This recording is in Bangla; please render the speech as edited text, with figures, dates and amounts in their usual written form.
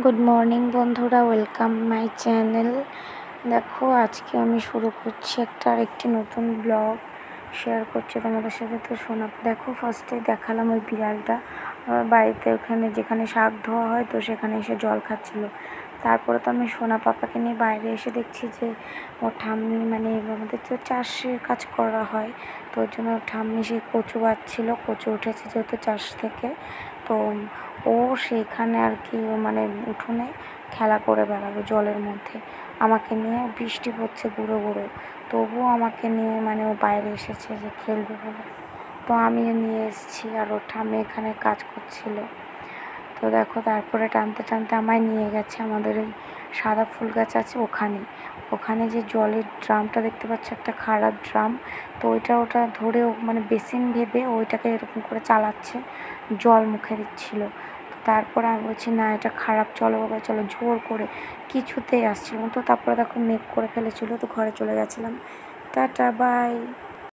গুড মর্নিং বন্ধুরা, ওয়েলকাম মাই চ্যানেল। দেখো, আজকে আমি শুরু করছি আরেকটি নতুন ব্লগ শেয়ার করছি তোমাদের সাথে। তো শোনা, দেখো, ফার্স্টে দেখালাম ওই বিড়ালটা আমার বাড়িতে, ওখানে যেখানে শাক ধোয়া হয়, তো সেখানে এসে জল খাচ্ছিল। তারপরে তো আমি সোনা পাপাকে নিয়ে বাইরে এসে দেখছি যে ওর ঠাম্মি, মানে আমাদের তো চাষের কাজ করা হয়, তো ওর জন্য ওর ঠাম্মি সেই কচু বাচ্ছিল, কচু উঠেছে যেহেতু চাষ থেকে। তো ও সেইখানে আর কি, মানে উঠোনে খেলা করে বেড়াবে জলের মধ্যে আমাকে নিয়ে। বৃষ্টি পড়ছে গুঁড়ো গুঁড়ো, তবুও আমাকে নিয়ে, মানে ও বাইরে এসেছে যে খেলবে বলে। তো আমিও নিয়ে এসেছি, আর ওর ঠাম্মি এখানে কাজ করছিল। তো দেখো, তারপরে টানতে টানতে আমায় নিয়ে গেছে আমাদের ওই সাদা ফুল গাছ আছে ওখানে যে জলের ড্রামটা দেখতে পাচ্ছ, একটা খারাপ ড্রাম। তো ওটা ধরে ও, মানে বেসিন ভেবে ওইটাকে এরকম করে চালাচ্ছে, জল মুখে দিচ্ছিল। তো তারপরে আমি বলছি, না এটা খারাপ, চলো বাবা চলো, জোর করে কিছুতেই আসছিল না। তো তারপরে দেখো মেঘ করে ফেলেছিল, তো ঘরে চলে গেছিলাম। Tata, by.